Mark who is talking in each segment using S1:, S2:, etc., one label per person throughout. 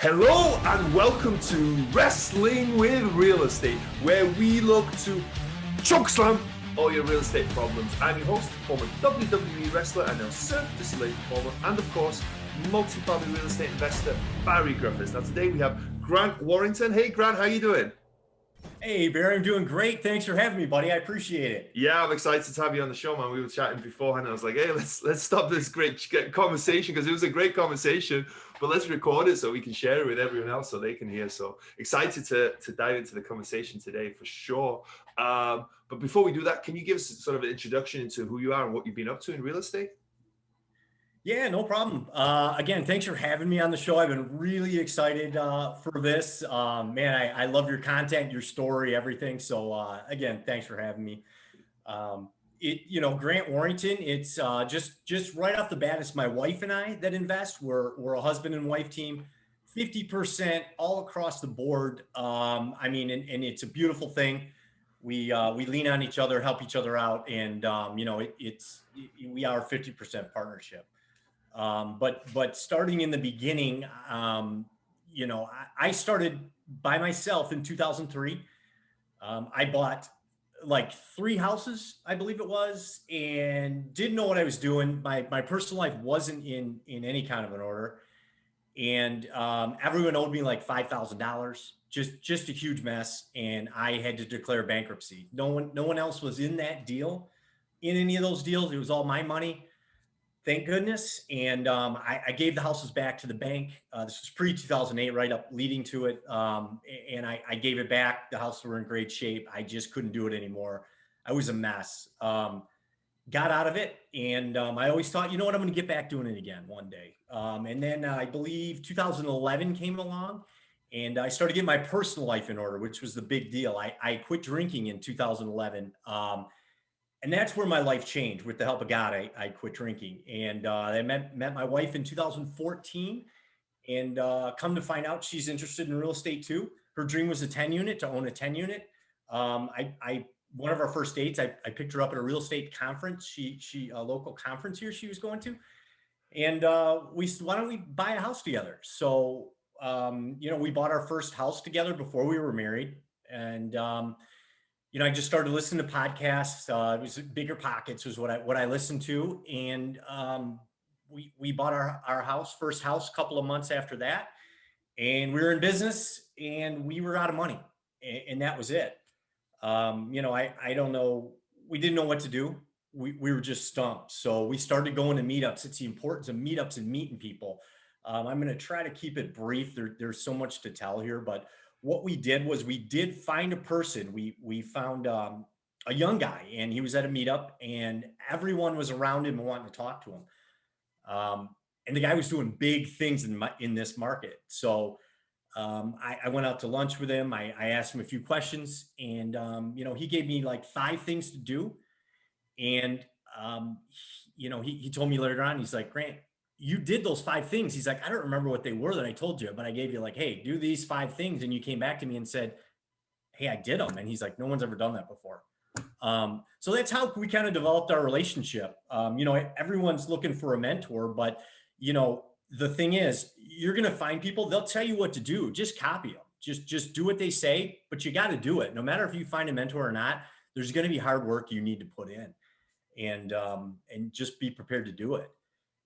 S1: Hello and welcome to Wrestling with Real Estate, where we look to chokeslam all your real estate problems. I'm your host, former WWE wrestler and now Cirque du Soleil performer, and of course, multi-family real estate investor Barri Griffiths. Now today we have Grant Warrington. Hey Grant, how you doing?
S2: Hey, Barry, I'm doing great. Thanks for having me, buddy. I appreciate it.
S1: Yeah, I'm excited to have you on the show, man. We were chatting beforehand. And I was like, hey, let's stop this great conversation because it was a great conversation, but let's record it so we can share it with everyone else so they can hear. So excited to dive into the conversation today for sure. But before we do that, can you give us sort of an introduction into who you are and what you've been up to in real estate?
S2: Yeah, no problem. Again, thanks for having me on the show. I've been really excited for this. Man, I love your content, your story, everything. So again, thanks for having me. Grant Warrington, it's just right off the bat, it's my wife and I that invest. We're a husband and wife team, 50% all across the board. And it's a beautiful thing. We lean on each other, help each other out, and we are a 50% partnership. But starting in the beginning, I started by myself in 2003. I bought like 3 houses, I believe it was, and didn't know what I was doing. My personal life wasn't in any kind of an order. And everyone owed me like $5,000, just a huge mess. And I had to declare bankruptcy. No one else was in that deal, in any of those deals. It was all my money. Thank goodness. And I gave the houses back to the bank. This was pre-2008, right up leading to it. And I gave it back. The houses were in great shape. I just couldn't do it anymore. I was a mess. Got out of it. And I always thought, you know what, I'm going to get back doing it again one day. And then I believe 2011 came along and I started getting my personal life in order, which was the big deal. I quit drinking in 2011. And that's where my life changed. With the help of God, I quit drinking. And I met my wife in 2014. And come to find out, she's interested in real estate too. Her dream was to own a 10 unit. One of our first dates, I picked her up at a real estate conference. She a local conference here she was going to. And we said, why don't we buy a house together? So, we bought our first house together before we were married. And I just started listening to podcasts. It was Bigger Pockets was what I listened to. And we bought our first house a couple of months after that. And we were in business and we were out of money. And that was it. I don't know. We didn't know what to do. We were just stumped. So we started going to meetups. It's the importance of meetups and meeting people. I'm going to try to keep it brief. There's so much to tell here, but what we did was we did find a person. We found a young guy, and he was at a meetup, and everyone was around him and wanting to talk to him. And the guy was doing big things in this market. So I went out to lunch with him. I asked him a few questions, and he gave me like 5 things to do. And he told me later on, he's like, Grant, you did those 5 things. He's like, I don't remember what they were that I told you, but I gave you like, hey, do these 5 things. And you came back to me and said, hey, I did them. And he's like, no one's ever done that before. So that's how we kind of developed our relationship. Everyone's looking for a mentor, but the thing is, you're going to find people, they'll tell you what to do. Just copy them. Just do what they say, but you got to do it. No matter if you find a mentor or not, there's going to be hard work you need to put in, and just be prepared to do it.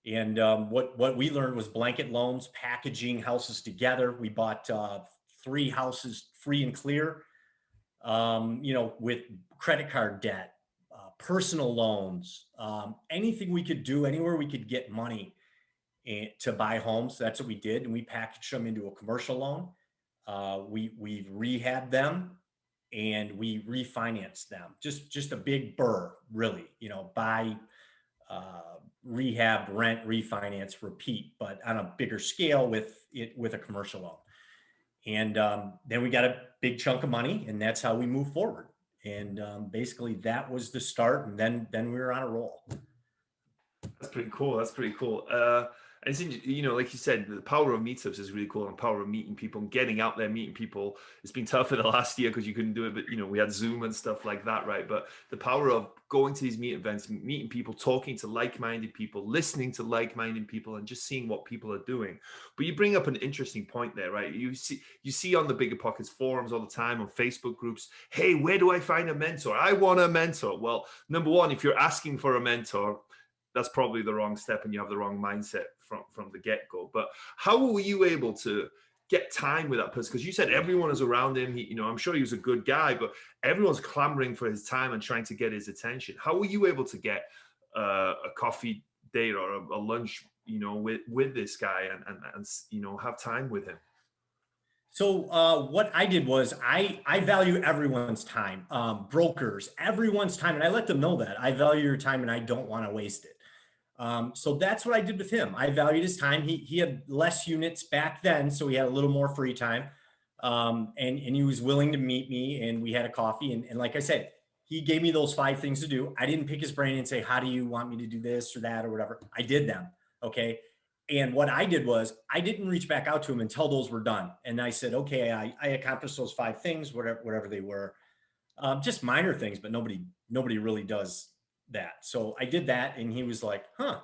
S2: And what we learned was blanket loans, packaging houses together. We bought 3 houses free and clear, with credit card debt, personal loans, anything we could do, anywhere we could get money to buy homes. That's what we did. And we packaged them into a commercial loan. We rehabbed them and we refinanced them. Just a big burr, really, buy, rehab, rent, refinance, repeat, but on a bigger scale with a commercial loan. And then we got a big chunk of money, and that's how we moved forward. And basically that was the start. And then we were on a roll.
S1: That's pretty cool. And it's, like you said, the power of meetups is really cool, and power of meeting people and getting out there, meeting people. It's been tough for the last year because you couldn't do it, but we had Zoom and stuff like that, right? But the power of going to these meet events, meeting people, talking to like-minded people, listening to like-minded people, and just seeing what people are doing. But you bring up an interesting point there, right? You see on the Bigger Pockets forums all the time, on Facebook groups, hey, where do I find a mentor? I want a mentor. Well, number one, if you're asking for a mentor, that's probably the wrong step, and you have the wrong mindset from the get-go. But how were you able to get time with that person? Because you said everyone is around him. I'm sure he was a good guy, but everyone's clamoring for his time and trying to get his attention. How were you able to get a coffee date or a lunch, with this guy and have time with him?
S2: So what I did was I value everyone's time, brokers, everyone's time. And I let them know that I value your time and I don't want to waste it. So that's what I did with him. I valued his time. He had less units back then, so he had a little more free time. And he was willing to meet me, and we had a coffee. And like I said, he gave me those 5 things to do. I didn't pick his brain and say, how do you want me to do this or that or whatever? I did them. Okay. And what I did was I didn't reach back out to him until those were done. And I said, okay, I accomplished those 5 things, whatever they were, just minor things, but nobody really does that. So I did that, and he was like, huh,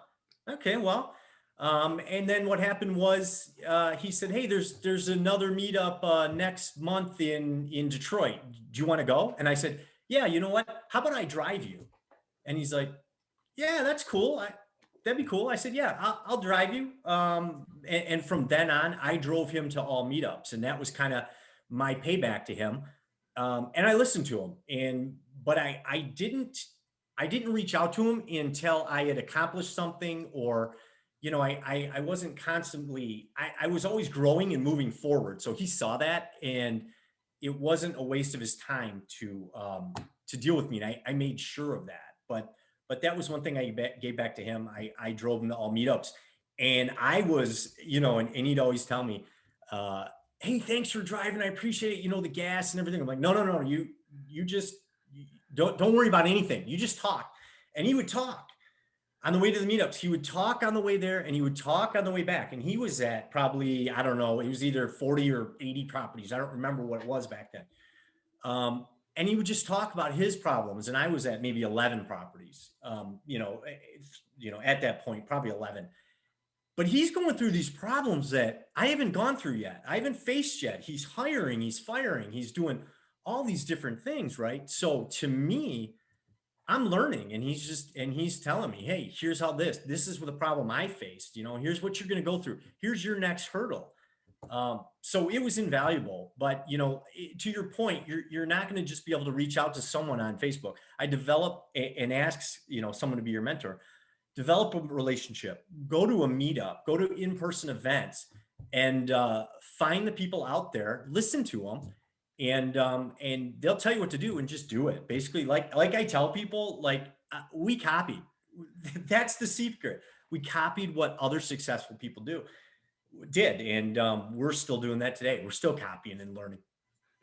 S2: okay, well. And then what happened was he said, hey, there's another meetup next month in Detroit. Do you want to go? And I said, yeah, you know what? How about I drive you? And he's like, yeah, that's cool. That'd be cool. I said, yeah, I'll drive you. And from then on, I drove him to all meetups, and that was kind of my payback to him. And I listened to him, but I didn't reach out to him until I had accomplished something, or, I wasn't constantly, I was always growing and moving forward. So he saw that, and it wasn't a waste of his time to deal with me. And I made sure of that. But that was one thing I gave back to him. I drove him to all meetups, and I was, and he'd always tell me, hey, thanks for driving. I appreciate it. The gas and everything. I'm like, no. You just don't worry about anything. You just talk. And he would talk on the way to the meetups. He would talk on the way there, and he would talk on the way back. And he was at probably, I don't know, it was either 40 or 80 properties. I don't remember what it was back then. And he would just talk about his problems. And I was at maybe 11 properties, at that point, probably 11. But he's going through these problems that I haven't gone through yet. I haven't faced yet. He's hiring, he's firing, he's doing all these different things, right? So to me, I'm learning, and he's telling me, hey, here's how this is the problem I faced. Here's what you're going to go through. Here's your next hurdle. So it was invaluable. But to your point, you're not going to just be able to reach out to someone on Facebook. I develop and ask someone to be your mentor. Develop a relationship. Go to a meetup. Go to in-person events, and find the people out there. Listen to them, and they'll tell you what to do, and just do it. Basically, like I tell people, we copied. That's the secret. We copied what other successful people did, and we're still doing that today. We're still copying and learning.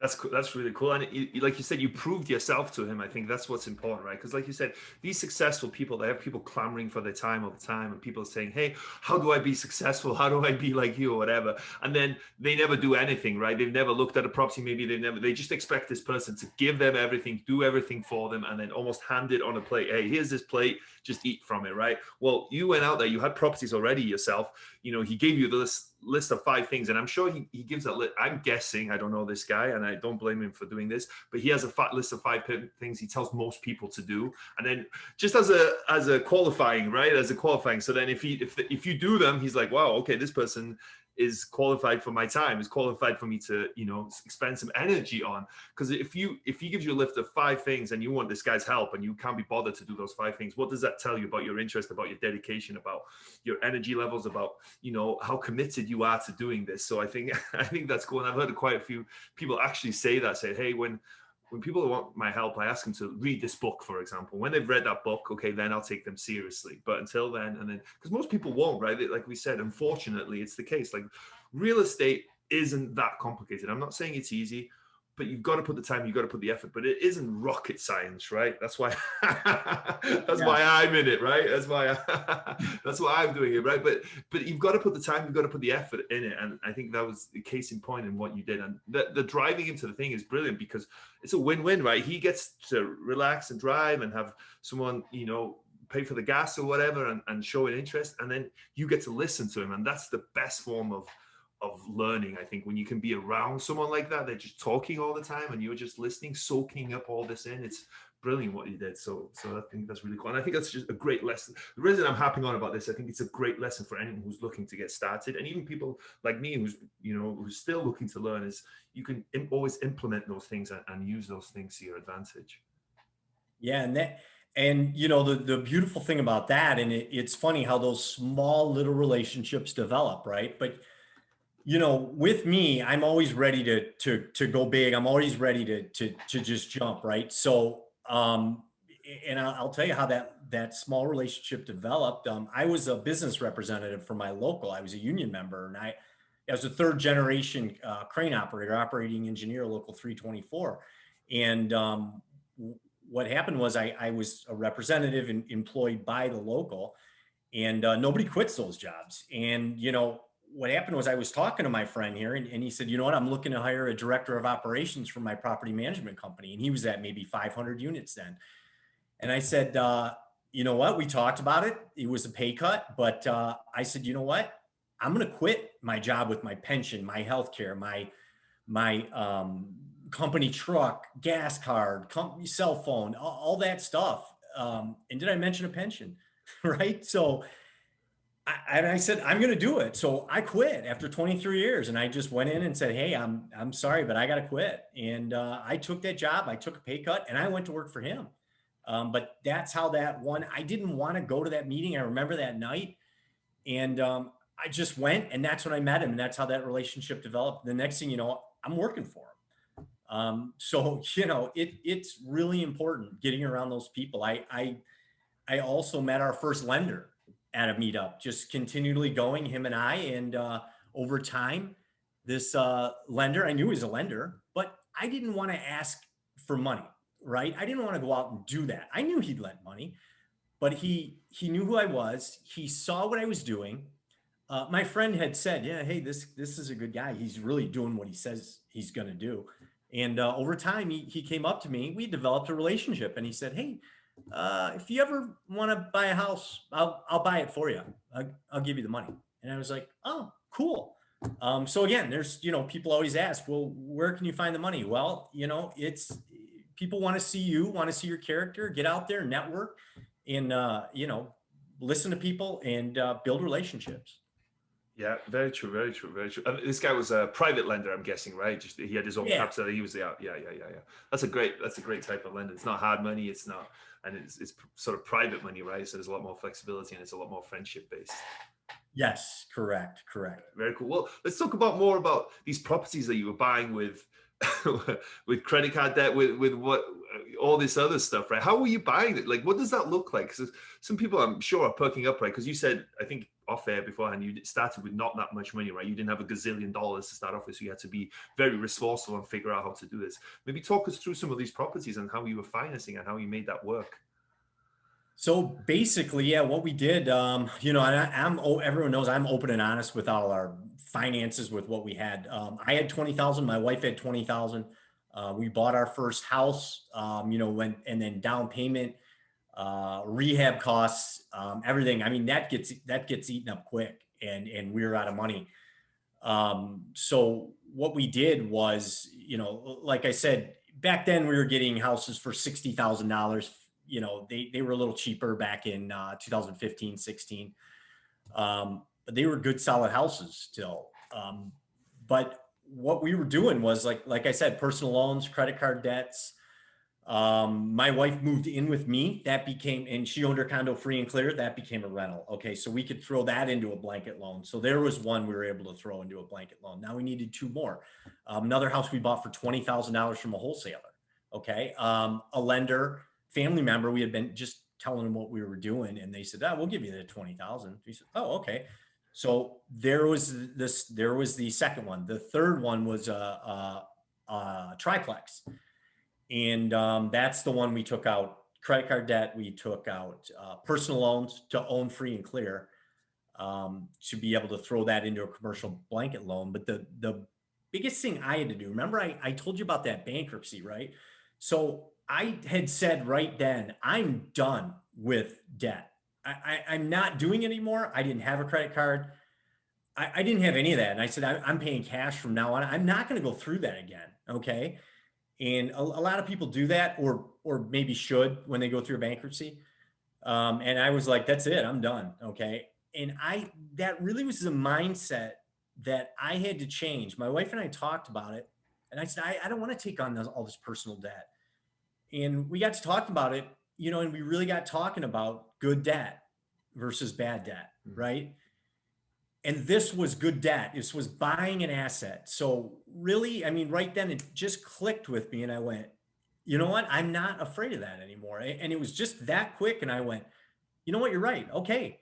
S1: That's cool. That's really cool. And like you said, you proved yourself to him. I think that's what's important, right? Because like you said, these successful people, they have people clamoring for their time all the time, and people saying, hey, how do I be successful? How do I be like you, or whatever? And then they never do anything, right? They've never looked at a property. Maybe they just expect this person to give them everything, do everything for them, and then almost hand it on a plate. Hey, here's this plate, just eat from it, right? Well, you went out there, you had properties already yourself. He gave you the list of 5 things, and I'm sure he gives that list. I'm guessing, I don't know this guy, and I don't blame him for doing this, but he has a list of 5 things he tells most people to do, and then just as a qualifying, right? As a qualifying. So then if you do them, he's like, wow, okay, this person is qualified for my time, is qualified for me to, expend some energy on. Because if he gives you a list of 5 things and you want this guy's help and you can't be bothered to do those 5 things, what does that tell you about your interest, about your dedication, about your energy levels, about, how committed you are to doing this? So I think that's cool. And I've heard quite a few people actually say, hey, when people want my help, I ask them to read this book, for example. When they've read that book, okay, then I'll take them seriously. But until then, because most people won't, right? Like we said, unfortunately, it's the case. Like, real estate isn't that complicated. I'm not saying it's easy, but you've got to put the time, you've got to put the effort, but it isn't rocket science, right? That's why, why I'm in it, right? That's why I'm doing it, right? But you've got to put the time, you've got to put the effort in it. And I think that was the case in point in what you did. And the driving into the thing is brilliant because it's a win-win, right? He gets to relax and drive and have someone, pay for the gas or whatever and show an interest. And then you get to listen to him. And that's the best form of learning. I think when you can be around someone like that, they're just talking all the time and you're just listening, soaking up all this in. It's brilliant what you did. So I think that's really cool. And I think that's just a great lesson. The reason I'm harping on about this, I think it's a great lesson for anyone who's looking to get started. And even people like me who's still looking to learn, is you can always implement those things and use those things to your advantage.
S2: Yeah. And the beautiful thing about that, and it's funny how those small little relationships develop, right? But with me, I'm always ready to go big. I'm always ready to just jump, right? So, and I'll tell you how that small relationship developed. I was a business representative for my local. I was a union member, and I was a third generation crane operator, operating engineer, local 324. And what happened was I was a representative and employed by the local, and nobody quits those jobs. And what happened was I was talking to my friend here, and he said, you know what, I'm looking to hire a director of operations for my property management company. And he was at maybe 500 units then. And I said, you know what, we talked about it. It was a pay cut, but I said, you know what, I'm going to quit my job with my pension, my healthcare, my company truck, gas card, company cell phone, all that stuff. And did I mention a pension? Right. So I said, I'm going to do it. So I quit after 23 years. And I just went in and said, hey, I'm sorry, but I got to quit. And I took that job. I took a pay cut and I went to work for him. But that's how that one, I didn't want to go to that meeting. I remember that night. And I just went, and that's when I met him. And that's how that relationship developed. The next thing you know, I'm working for him. So, it's really important getting around those people. I also met our first lender at a meetup, just continually going, him and I. And over time, this lender, I knew he was a lender, but I didn't want to ask for money, right? I didn't want to go out and do that. I knew he'd lend money, but he knew who I was. He saw what I was doing. My friend had said, yeah, hey, this is a good guy. He's really doing what he says he's going to do. And over time, he came up to me. We developed a relationship, and he said, hey, if you ever want to buy a house, I'll buy it for you. I'll give you the money. And I was like, oh, cool. So again, there's, people always ask, well, where can you find the money? Well, it's people want to see you, want to see your character, get out there, network, and, listen to people and build relationships.
S1: Yeah, very true, very true, very true. And this guy was a private lender, I'm guessing, right? Just he had his own capital. He was yeah. That's a great type of lender. It's not hard money. It's not, and it's sort of private money, right? So there's a lot more flexibility and it's a lot more friendship based.
S2: Yes, correct.
S1: Very cool. Well, let's talk more about these properties that you were buying with with credit card debt, with what all this other stuff, right? How were you buying it? Like, what does that look like? Because some people, I'm sure, are perking up, right? Because you said, I think off air beforehand, you started with not that much money, right? You didn't have $1 gazillion to start off with, so you had to be very resourceful and figure out how to do this. Maybe talk us through some of these properties and how you were financing and how you made that work.
S2: So basically, yeah, what we did, and everyone knows I'm open and honest with all our finances with what we had. I had 20,000, my wife had 20,000. We bought our first house, and then down payment, rehab costs, everything. I mean, that gets eaten up quick, and we were out of money. So what we did was, like I said, back then we were getting houses for $60,000. They were a little cheaper back in 2015, 16. But they were good, solid houses still. But what we were doing was like I said, personal loans, credit card debts. My wife moved in with me. And she owned her condo free and clear. That became a rental. Okay. So we could throw that into a blanket loan. So there was one we were able to throw into a blanket loan. Now we needed two more. Another house we bought for $20,000 from a wholesaler. Okay. A lender, family member, we had been just telling them what we were doing, and they said, we'll give you the 20,000. We said, oh, okay. So there was the second one. The third one was a triplex. And that's the one we took out credit card debt. We took out personal loans to own free and clear, to be able to throw that into a commercial blanket loan. But the biggest thing I had to do, remember I told you about that bankruptcy, right? So I had said right then, I'm done with debt. I'm not doing it anymore. I didn't have a credit card. I didn't have any of that. And I said, I'm paying cash from now on. I'm not going to go through that again. Okay. And a lot of people do that, or maybe should, when they go through a bankruptcy. And I was like, that's it, I'm done. Okay. And that really was the mindset that I had to change. My wife and I talked about it, and I said, I don't want to take on all this personal debt. And we got to talk about it, and we really got talking about good debt versus bad debt. Right. And this was good debt. This was buying an asset. So really, I mean, right then it just clicked with me, and I went, you know what? I'm not afraid of that anymore. And it was just that quick. And I went, you know what? You're right. Okay.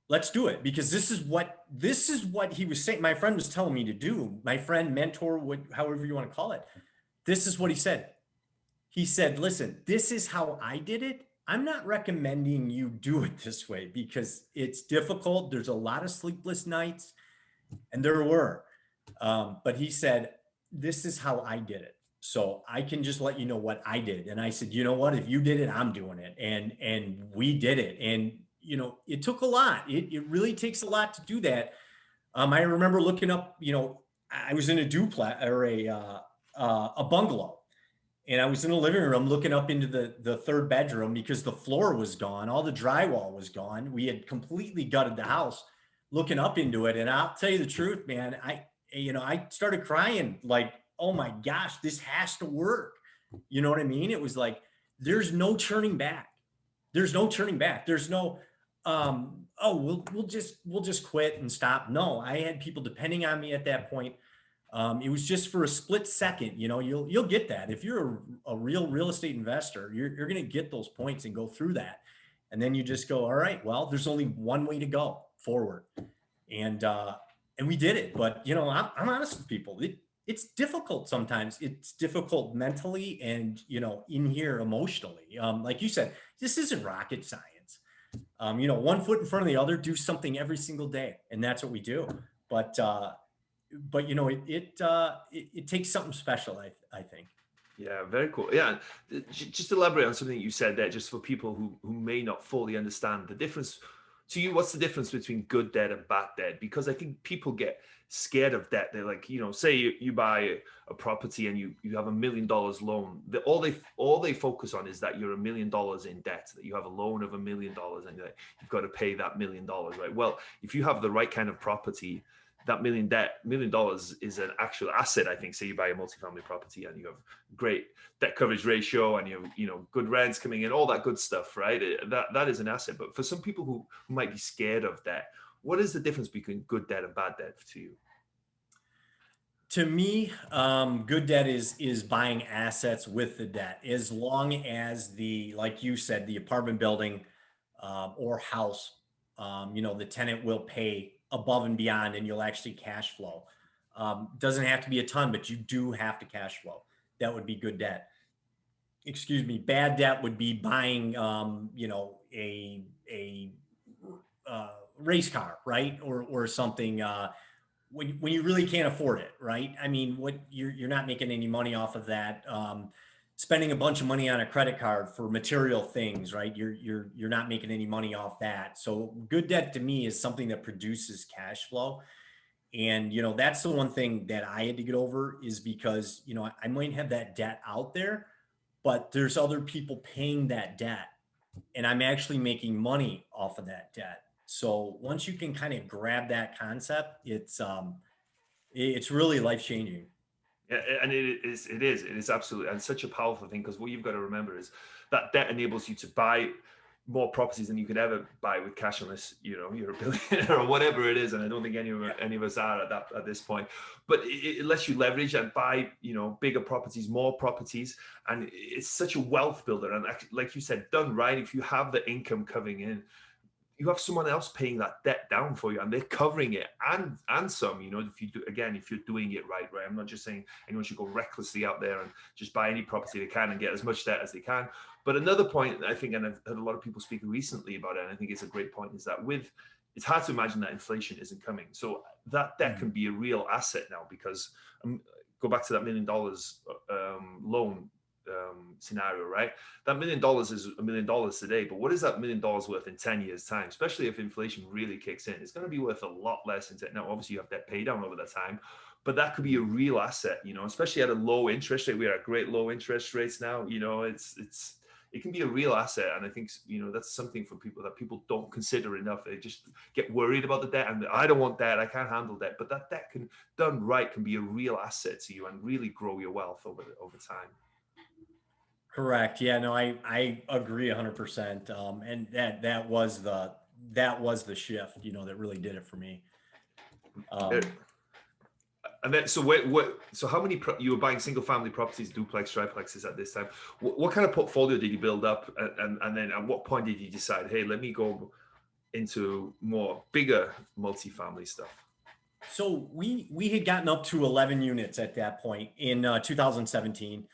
S2: Let's do it, because this is what he was saying. My friend was telling me to do. My friend, mentor, however you want to call it. This is what he said. He said, listen, this is how I did it. I'm not recommending you do it this way because it's difficult. There's a lot of sleepless nights, and there were. But he said, this is how I did it. So I can just let you know what I did. And I said, you know what, if you did it, I'm doing it. And we did it. And, it took a lot. It really takes a lot to do that. I remember looking up, I was in a duplex or a bungalow. And I was in the living room looking up into the third bedroom because the floor was gone. All the drywall was gone. We had completely gutted the house, looking up into it. And I'll tell you the truth, man, I started crying like, oh my gosh, this has to work. You know what I mean? It was like, there's no turning back. There's no turning back. There's no, we'll just quit and stop. No, I had people depending on me at that point. It was just for a split second. You'll get that. If you're a real estate investor, you're going to get those points and go through that. And then you just go, all right, well, there's only one way to go forward. And we did it. But, I'm honest with people. It's difficult sometimes. It's difficult mentally and, in here emotionally. Like you said, this isn't rocket science. 1 foot in front of the other, do something every single day. And that's what we do. But it takes something special, I think.
S1: Yeah, very cool. Yeah, just elaborate on something you said there, just for people who may not fully understand the difference. To you, what's the difference between good debt and bad debt? Because I think people get scared of debt. They're like, say you buy a property and you have $1 million loan. All they focus on is that you're $1 million in debt, that you have a loan of $1 million, and you've got to pay that $1 million, right? Well, if you have the right kind of property, that $1 million is an actual asset. I think, say you buy a multifamily property and you have great debt coverage ratio and you have good rents coming in, all that good stuff, right? That is an asset. But for some people who might be scared of debt, what is the difference between good debt and bad debt to you?
S2: To me, good debt is buying assets with the debt, as long as like you said, the apartment building or house, the tenant will pay above and beyond, and you'll actually cash flow. Doesn't have to be a ton, but you do have to cash flow. That would be good debt. Excuse me. Bad debt would be buying, a race car, right? Or something, when you really can't afford it, right? I mean, you're not making any money off of that. Spending a bunch of money on a credit card for material things, right? You're not making any money off that. So good debt to me is something that produces cash flow. And, that's the one thing that I had to get over, is because, I might have that debt out there, but there's other people paying that debt, and I'm actually making money off of that debt. So once you can kind of grab that concept, it's really life-changing.
S1: Yeah, and it is absolutely, and such a powerful thing, because what you've got to remember is that debt enables you to buy more properties than you could ever buy with cash, unless you're a billionaire or whatever it is. And I don't think any of us are at this point. But it lets you leverage and buy bigger properties, more properties, and it's such a wealth builder. And like you said, done right, if you have the income coming in, you have someone else paying that debt down for you, and they're covering it and some. If you do, again, if you're doing it right. I'm not just saying anyone should go recklessly out there and just buy any property they can and get as much debt as they can. But another point, I think, and I've heard a lot of people speak recently about it, and I think it's a great point, is that it's hard to imagine that inflation isn't coming. So that debt can be a real asset now, because go back to that $1 million loan scenario, right? That $1 million is $1 million today, but what is that $1 million worth in 10 years time? Especially if inflation really kicks in, it's going to be worth a lot less in 10. Now, obviously you have debt pay down over that time, but that could be a real asset, especially at a low interest rate. We are at great low interest rates now. It can be a real asset. And I think, that's something for people that people don't consider enough. They just get worried about the debt, and I don't want debt, I can't handle debt. But that debt, done right, can be a real asset to you and really grow your wealth over time.
S2: Correct. Yeah, no, I agree 100%. And that was the shift, that really did it for me.
S1: And then, so how many, you were buying single family properties, duplex, triplexes at this time? What kind of portfolio did you build up? And then at what point did you decide, hey, let me go into more bigger multifamily stuff?
S2: So we had gotten up to 11 units at that point in 2017.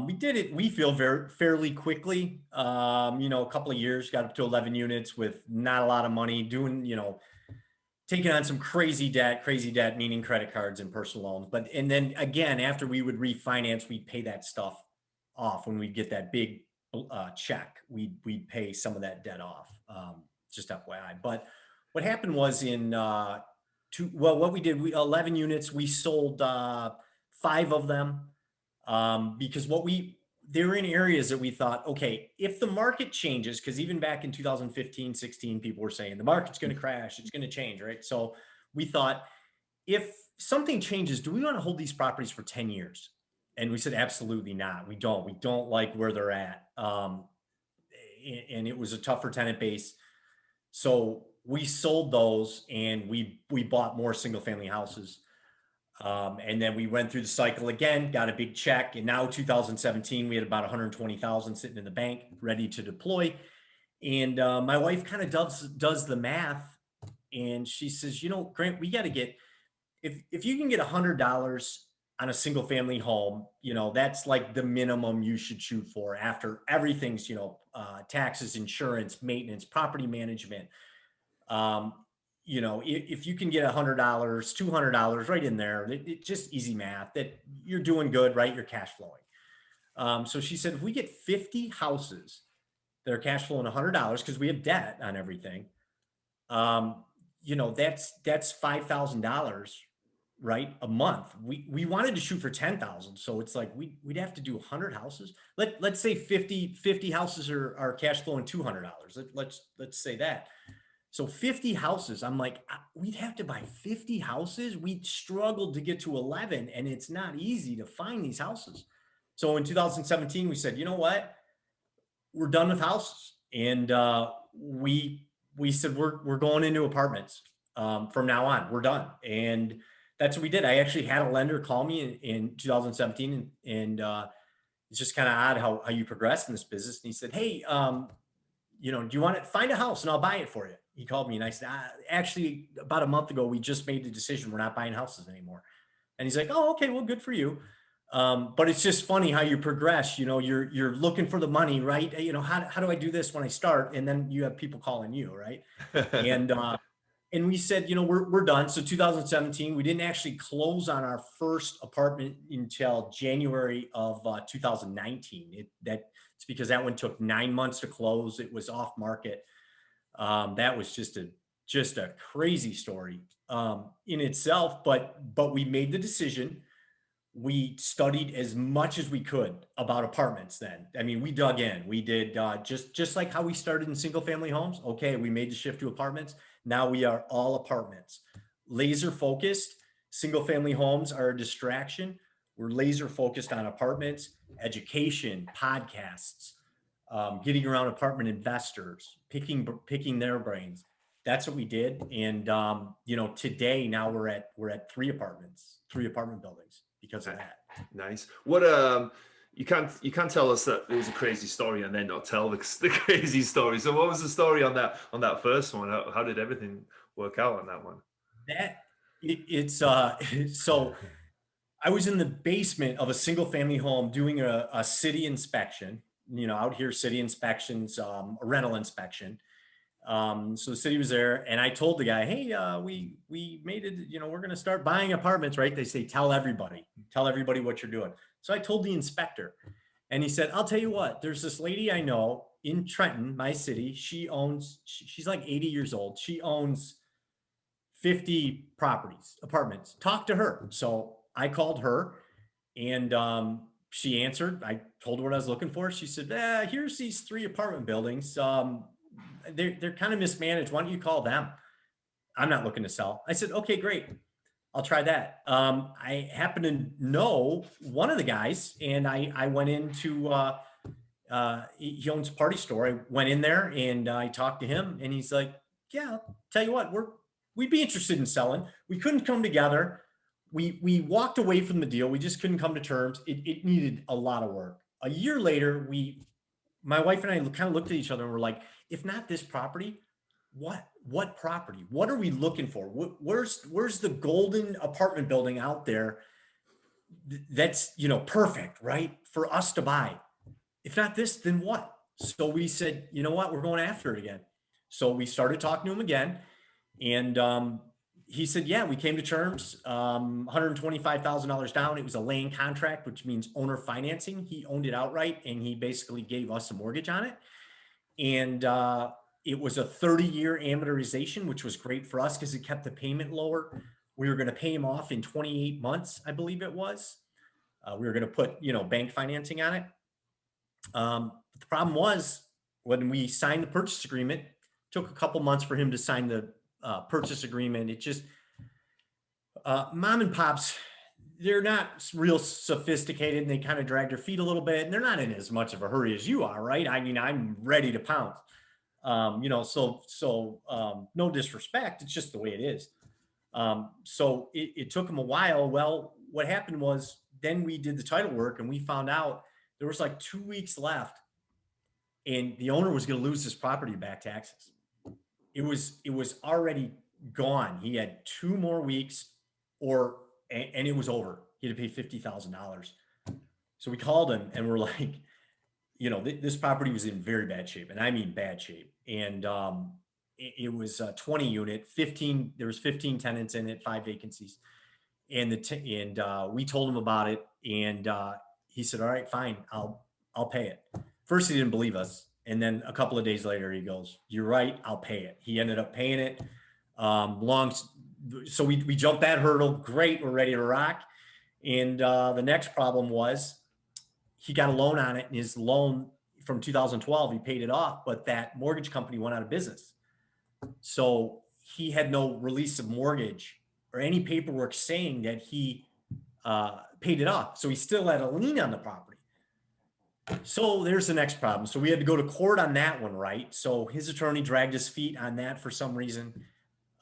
S2: We did it, we feel, fairly quickly. A couple of years, got up to 11 units with not a lot of money, doing, taking on some crazy debt, meaning credit cards and personal loans. And then again, after we would refinance, we'd pay that stuff off. When we'd get that big check, we'd pay some of that debt off, just FYI. But what happened was what we did, 11 units, we sold 5 of them. Because they were in areas that we thought, okay, if the market changes, because even back in 2015, 16, people were saying the market's going to crash, it's going to change, right? So we thought, if something changes, do we want to hold these properties for 10 years? And we said, absolutely not. We don't like where they're at. And it was a tougher tenant base. So we sold those, and we bought more single family houses. And then we went through the cycle again, got a big check. And now 2017, we had about 120,000 sitting in the bank ready to deploy. And my wife kind of does the math, and she says, Grant, we got to get, if you can get $100 on a single family home, that's like the minimum you should shoot for after everything's, taxes, insurance, maintenance, property management. If you can get $100, $200 right in there, it's just easy math that you're doing good, right? You're cash flowing. So she said, if we get 50 houses that are cash flowing $100, because we have debt on everything, that's $5,000, right? A month. We wanted to shoot for 10,000. So it's like, we'd have to do 100 houses. Let's say 50 houses are cash flowing $200. Let's say that. So 50 houses, I'm like, we'd have to buy 50 houses. We struggled to get to 11, and it's not easy to find these houses. So in 2017, we said, you know what? We're done with houses. And we said, we're going into apartments from now on. We're done. And that's what we did. I actually had a lender call me in 2017, and it's just kind of odd how you progress in this business. And he said, hey, do you want to find a house and I'll buy it for you? He called me and I said, actually, about a month ago, we just made the decision. We're not buying houses anymore. And he's like, oh, okay, well, good for you. But it's just funny how you progress. You're looking for the money, right? How do I do this when I start? And then you have people calling you, right? And we said, we're done. So 2017, we didn't actually close on our first apartment until January of 2019. It's because that one took 9 months to close. It was off market. That was just a crazy story in itself, but we made the decision. We studied as much as we could about apartments then. I mean, we dug in. We did just like how we started in single family homes. Okay, we made the shift to apartments. Now we are all apartments. Laser focused. Single family homes are a distraction. We're laser focused on apartments, education, podcasts, getting around apartment investors, picking their brains. That's what we did. And, today now we're at 3 apartment buildings because of that.
S1: Nice. What, you can't tell us that it was a crazy story and then not tell the crazy story. So what was the story on that first one? How did everything work out on that one?
S2: It's so I was in the basement of a single family home doing a city inspection, out here, city inspections, a rental inspection. So the city was there, and I told the guy, "Hey, we made it. We're going to start buying apartments, right?" They say, tell everybody what you're doing." So I told the inspector, and he said, "I'll tell you what. There's this lady I know in Trenton, my city. She's like 80 years old. She owns 50 apartments. Talk to her." So I called her, and she answered. I told her what I was looking for. She said, "Here's these 3 apartment buildings. They're kind of mismanaged. Why don't you call them? I'm not looking to sell." I said, "Okay, great. I'll try that." I happen to know one of the guys, and I went into, he owns a party store. I went in there and I talked to him, and he's like, "Yeah, I'll tell you what, we'd be interested in selling." We couldn't come together. We walked away from the deal. We just couldn't come to terms. It needed a lot of work. A year later, my wife and I kind of looked at each other and we're like, if not this property, what property? What are we looking for? Where's the golden apartment building out there that's, perfect, right, for us to buy? If not this, then what? So we said, you know what, we're going after it again. So we started talking to him again, and he said, yeah, we came to terms, $125,000 down. It was a land contract, which means owner financing. He owned it outright, and he basically gave us a mortgage on it. And it was a 30-year amortization, which was great for us because it kept the payment lower. We were going to pay him off in 28 months, I believe it was. We were going to put, bank financing on it. The problem was when we signed the purchase agreement, it took a couple months for him to sign the purchase agreement. It just, mom and pops, they're not real sophisticated, and they kind of drag their feet a little bit, and they're not in as much of a hurry as you are, right? I mean, I'm ready to pounce. No disrespect. It's just the way it is. So it took them a while. Well, what happened was then we did the title work, and we found out there was like 2 weeks left, and the owner was going to lose his property back taxes. It was already gone. He had 2 more weeks, and it was over. He had to pay $50,000. So we called him, and we're like, this property was in very bad shape, and I mean bad shape. And it was a 20 unit, 15. There was 15 tenants in it, 5 vacancies, and we told him about it, and he said, "All right, fine, I'll pay it." First, he didn't believe us, and then a couple of days later, he goes, "You're right, I'll pay it." He ended up paying it. So we jumped that hurdle. Great, we're ready to rock. And the next problem was he got a loan on it, and his loan from 2012, he paid it off, but that mortgage company went out of business. So he had no release of mortgage or any paperwork saying that he paid it off. So he still had a lien on the property. So there's the next problem. So we had to go to court on that one, right? So his attorney dragged his feet on that for some reason.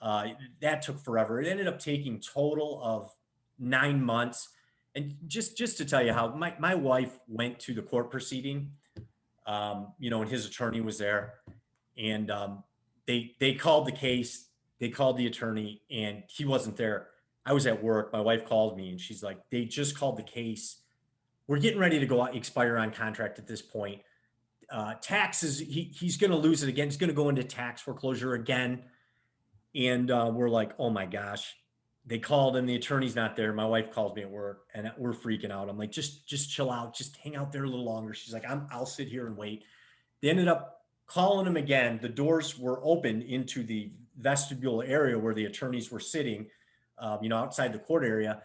S2: That took forever. It ended up taking total of 9 months. And just to tell you how my wife went to the court proceeding, and his attorney was there, and they called the case, they called the attorney, and he wasn't there. I was at work. My wife called me, and she's like, "They just called the case. We're getting ready to go out, expire on contract at this point. Taxes, he's going to lose it again. He's going to go into tax foreclosure again." And we're like, "Oh my gosh." They called him. The attorney's not there. My wife calls me at work, and we're freaking out. I'm like, just chill out. Just hang out there a little longer. She's like, I'll sit here and wait. They ended up calling him again. The doors were open into the vestibule area where the attorneys were sitting, outside the court area.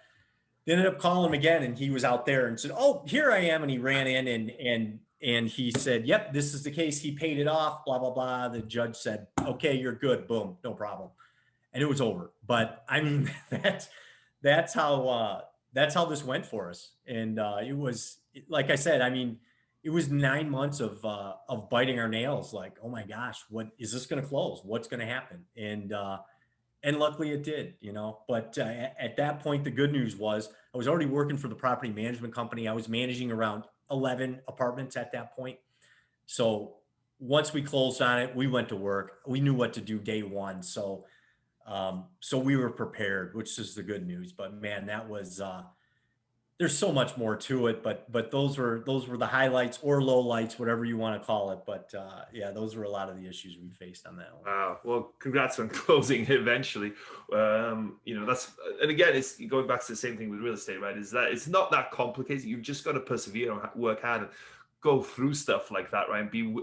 S2: They ended up calling him again, and he was out there and said, "Oh, here I am." And he ran in and he said, "Yep, this is the case. He paid it off, blah, blah, blah." The judge said, "Okay, you're good." Boom, no problem. And it was over. But I mean, that's how this went for us. And it was, like I said, I mean, it was 9 months of biting our nails. Like, oh my gosh, what is this going to close? What's going to happen? And luckily it did, but at that point, the good news was I was already working for the property management company. I was managing around 11 apartments at that point. So once we closed on it, we went to work. We knew what to do day one. So we were prepared, which is the good news. But man, that was there's so much more to it. But those were the highlights or lowlights, whatever you want to call it. But yeah, those were a lot of the issues we faced on that one.
S1: Wow. Well, congrats on closing it eventually. That's, and again, it's going back to the same thing with real estate, right? Is that it's not that complicated. You've just got to persevere and work hard and go through stuff like that, right? And be,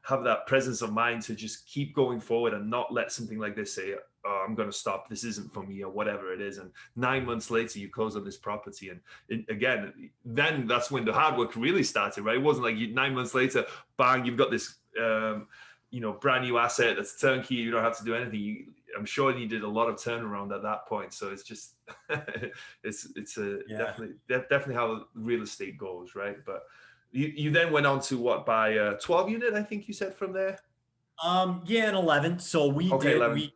S1: have that presence of mind to just keep going forward and not let something like this say, oh, I'm going to stop. This isn't for me, or whatever it is. And 9 months later, you close on this property. And then that's when the hard work really started, right? It wasn't like 9 months later, bang, you've got this, brand new asset that's turnkey. You don't have to do anything. I'm sure you did a lot of turnaround at that point. So it's just, definitely how real estate goes, right? But you then went on to buy 12 unit, I think you said, from there?
S2: An 11. So we
S1: 11.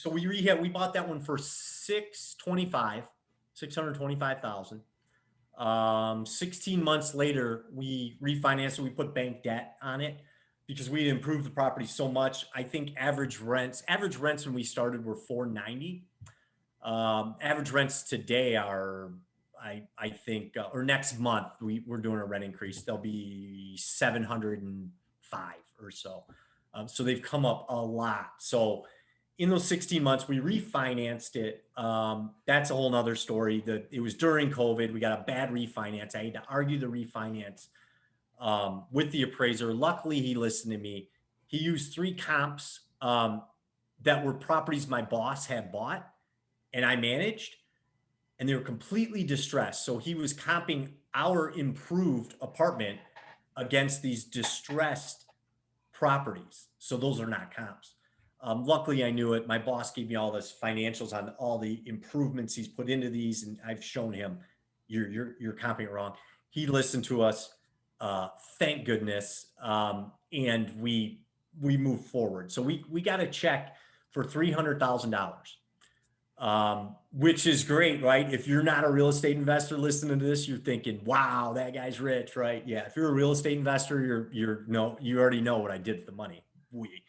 S2: We bought that one for $625,000. 16 months later, we refinanced it. We put bank debt on it because we improved the property so much. I think average rents when we started were $490. Average rents today are, I think, or next month, we're doing a rent increase. They'll be 705 or so. So they've come up a lot. So in those 16 months, we refinanced it. That's a whole nother story. It was during COVID. We got a bad refinance. I had to argue the refinance with the appraiser. Luckily, he listened to me. He used 3 comps that were properties my boss had bought and I managed, and they were completely distressed. So he was comping our improved apartment against these distressed properties. So those are not comps. Luckily, I knew it. My boss gave me all this financials on all the improvements he's put into these, and I've shown him you're comping it wrong. He listened to us. Thank goodness, and we moved forward. So we got a check for $300,000, which is great, right? If you're not a real estate investor listening to this, you're thinking, "Wow, that guy's rich," right? Yeah. If you're a real estate investor, you already know what I did with the money. We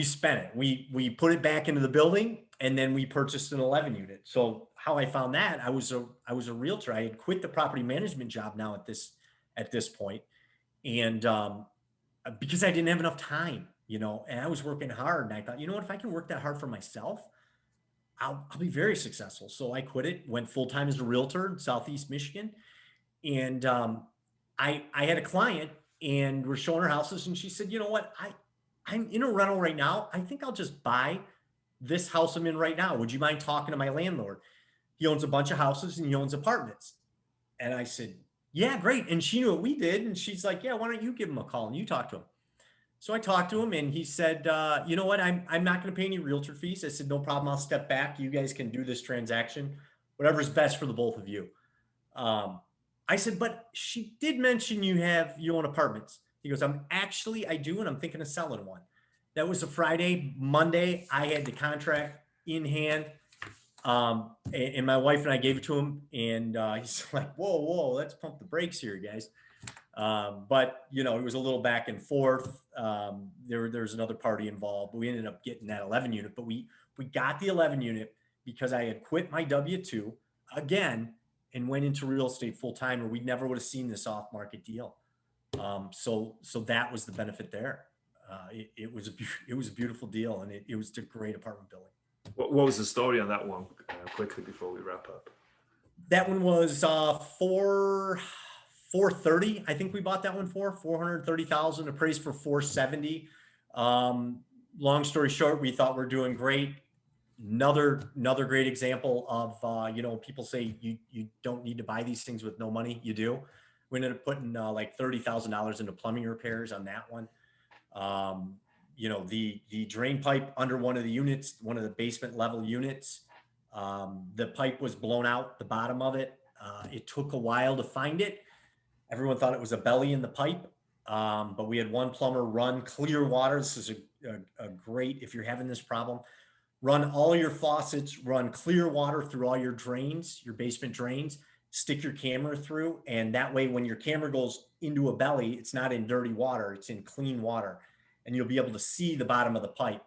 S2: spent it. We put it back into the building, and then we purchased an 11 unit. So how I found that, I was a realtor. I had quit the property management job now at this point, and because I didn't have enough time, and I was working hard, and I thought, if I can work that hard for myself, I'll be very successful. So I quit it, went full time as a realtor in Southeast Michigan, and I had a client, and we're showing her houses, and she said, "You know what? I'm in a rental right now. I think I'll just buy this house I'm in right now. Would you mind talking to my landlord? He owns a bunch of houses and he owns apartments." And I said, "Yeah, great." And she knew what we did. And she's like, "Yeah, why don't you give him a call and you talk to him?" So I talked to him, and he said, "You know what? I'm not going to pay any realtor fees." I said, "No problem. I'll step back. You guys can do this transaction, whatever's best for the both of you." I said, "But she did mention you own apartments." He goes, I do, and I'm thinking of selling one." That was a Friday. Monday, I had the contract in hand. And my wife and I gave it to him, and he's like, whoa, let's pump the brakes here, guys. But it was a little back and forth. There's another party involved, but we ended up getting that 11 unit, but we got the 11 unit because I had quit my W-2 again and went into real estate full time, or we never would have seen this off market deal. So that was the benefit there. It was a beautiful deal, and it was a great apartment building.
S1: What was the story on that one? Quickly before we wrap up.
S2: That one was $430. I think we bought that one for $430,000, appraised for $470. Long story short, we thought we're doing great. Another great example of people say you don't need to buy these things with no money. You do. We ended up putting like $30,000 into plumbing repairs on that one. The drain pipe under one of the units, one of the basement level units, the pipe was blown out, the bottom of it. It took a while to find it. Everyone thought it was a belly in the pipe, but we had one plumber run clear water. This is a great, if you're having this problem, run all your faucets, run clear water through all your drains, your basement drains, stick your camera through. And that way, when your camera goes into a belly, it's not in dirty water, it's in clean water. And you'll be able to see the bottom of the pipe.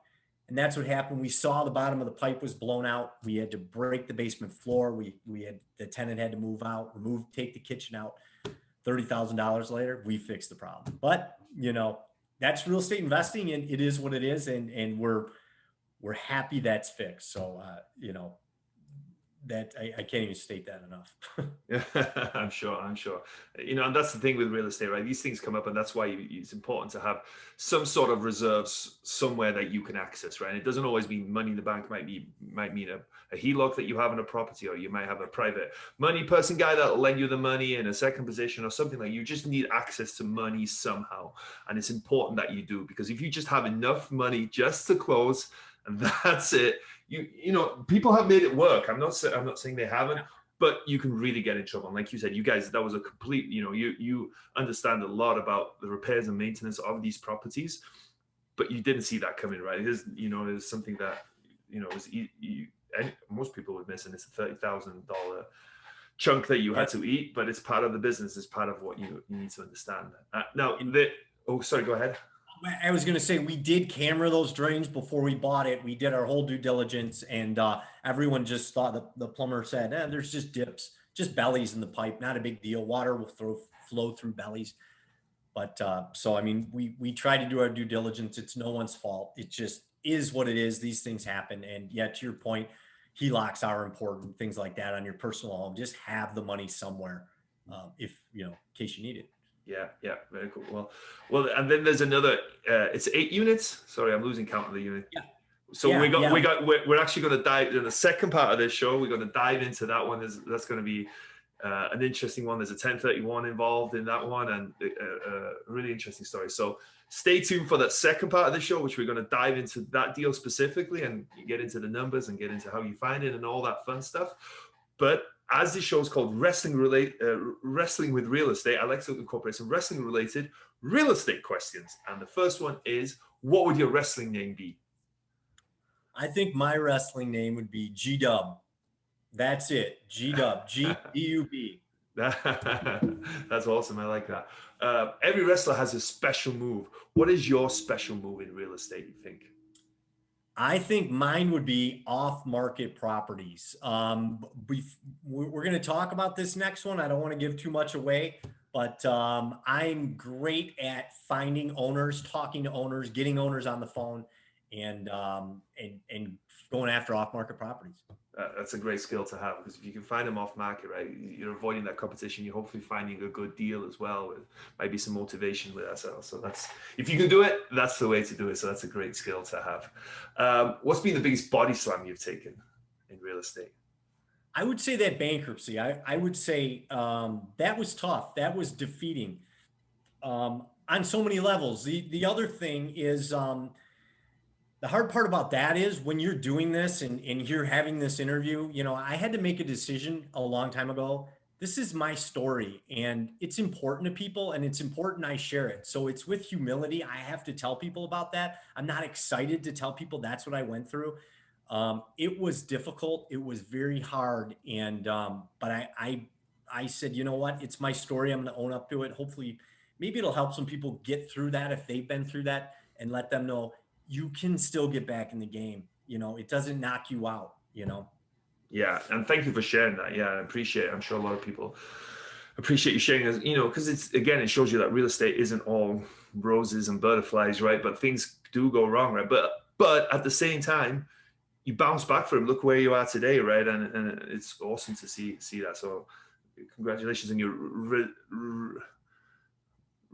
S2: And that's what happened. We saw the bottom of the pipe was blown out. We had to break the basement floor. The tenant had to move out, take the kitchen out. $30,000 later, we fixed the problem. But, that's real estate investing, and it is what it is. And we're happy that's fixed. So, that I can't even state that enough.
S1: Yeah, I'm sure. And that's the thing with real estate, right? These things come up, and that's why it's important to have some sort of reserves somewhere that you can access, right? And it doesn't always mean money in the bank. Might mean a HELOC that you have in a property, or you might have a private money person guy that'll lend you the money in a second position or something. Like, you just need access to money somehow, and it's important that you do, because if you just have enough money just to close and that's it, people have made it work. I'm not saying they haven't, but you can really get in trouble. And like you said, you guys, that was a complete, you understand a lot about the repairs and maintenance of these properties, but you didn't see that coming, right? It is, it's something that, most people would miss, and it's a $30,000 chunk that you had to eat, but it's part of the business. It's part of what you need to understand. Sorry, go ahead.
S2: I was going to say, we did camera those drains before we bought it. We did our whole due diligence, and everyone just thought, the plumber said, there's just dips, just bellies in the pipe. Not a big deal. Water will flow through bellies. But so, I mean, we try to do our due diligence. It's no one's fault. It just is what it is. These things happen. And yet, to your point, HELOCs are important, things like that on your personal home. Just have the money somewhere if, in case you need it.
S1: Yeah, very cool. Well, and then there's another. It's 8 units. Sorry, I'm losing count of the unit.
S2: Yeah.
S1: So we're actually going to dive in the second part of this show. We're going to dive into that one. That's going to be an interesting one. There's a 1031 involved in that one, and a really interesting story. So stay tuned for that second part of the show, which we're going to dive into that deal specifically and get into the numbers and get into how you find it and all that fun stuff. But as this show is called Wrestling with Real Estate, I like to incorporate some wrestling-related real estate questions. And the first one is, what would your wrestling name be?
S2: I think my wrestling name would be G-Dub. That's it. G-Dub. G-D-U-B.
S1: That's awesome. I like that. Every wrestler has a special move. What is your special move in real estate, you think?
S2: I think mine would be off-market properties. We're going to talk about this next one. I don't want to give too much away, but I'm great at finding owners, talking to owners, getting owners on the phone, and going after off-market properties.
S1: That's a great skill to have, because if you can find them off market, right, you're avoiding that competition. You're hopefully finding a good deal as well, with maybe some motivation with that. So that's, if you can do it, that's the way to do it. So that's a great skill to have. What's been the biggest body slam you've taken in real estate?
S2: I would say that bankruptcy. I would say that was tough. That was defeating on so many levels. The other thing is, the hard part about that is when you're doing this and you're having this interview, I had to make a decision a long time ago. This is my story, and it's important to people, and it's important I share it. So it's with humility. I have to tell people about that. I'm not excited to tell people that's what I went through. It was difficult. It was very hard. And, but I said, you know what? It's my story. I'm going to own up to it. Hopefully, maybe it'll help some people get through that if they've been through that, and let them know you can still get back in the game. It doesn't knock you out,
S1: Yeah. And thank you for sharing that. Yeah. I appreciate it. I'm sure a lot of people appreciate you sharing this, because it shows you that real estate isn't all roses and butterflies, right? But things do go wrong, right? But at the same time, you bounce back from. Look where you are today, right? And it's awesome to see that. So congratulations on your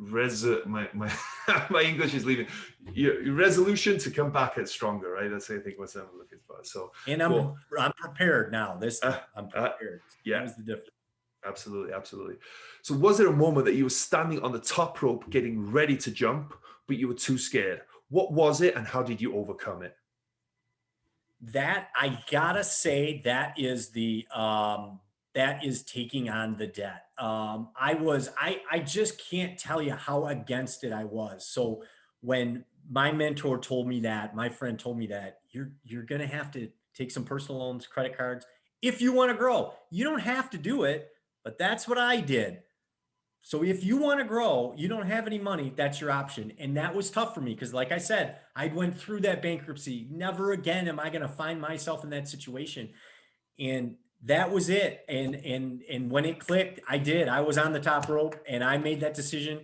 S1: my English is leaving. Your resolution to come back at stronger, right? That's, I think, what I'm looking for. So,
S2: and I'm prepared now. I'm prepared.
S1: Yeah,
S2: that's the difference.
S1: Absolutely. So, was there a moment that you were standing on the top rope, getting ready to jump, but you were too scared? What was it, and how did you overcome it?
S2: That, I gotta say, that is taking on the debt. I just can't tell you how against it I was. So when my mentor told me that, my friend told me that you're going to have to take some personal loans, credit cards, if you want to grow. You don't have to do it, but that's what I did. So if you want to grow, you don't have any money, that's your option. And that was tough for me because, like I said, I went through that bankruptcy. Never again am I going to find myself in that situation. And that was it. And when it clicked, I did. I was on the top rope and I made that decision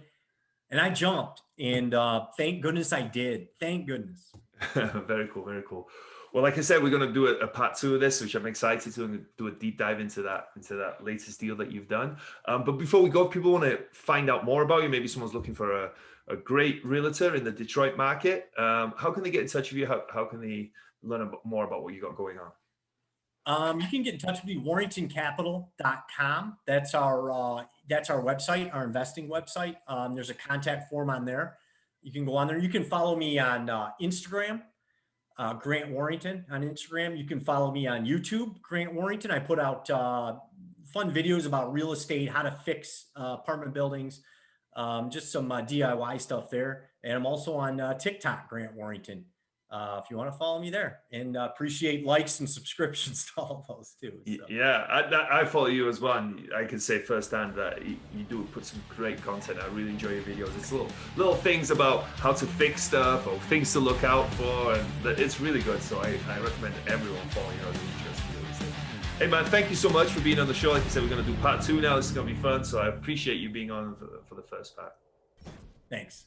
S2: and I jumped. And thank goodness I did. Thank goodness.
S1: Very cool. Very cool. Well, like I said, we're going to do a part 2 of this, which I'm excited to do a deep dive into that latest deal that you've done. But before we go, if people want to find out more about you, maybe someone's looking for a great realtor in the Detroit market. How can they get in touch with you? How can they learn more about what you got going on?
S2: You can get in touch with me, warringtoncapital.com. That's our website, our investing website. There's a contact form on there. You can go on there. You can follow me on Instagram. Grant Warrington on Instagram. You can follow me on YouTube, Grant Warrington. I put out fun videos about real estate, how to fix apartment buildings, just some DIY stuff there. And I'm also on TikTok, Grant Warrington, if you want to follow me there. And appreciate likes and subscriptions to all of those too. So.
S1: Yeah, I follow you as well. And I can say firsthand that you do put some great content. I really enjoy your videos. It's little things about how to fix stuff or things to look out for, and it's really good. So I recommend everyone follow you. Hey man, thank you so much for being on the show. Like I said, we're going to do part 2 now. This is going to be fun. So I appreciate you being on for the first part.
S2: Thanks.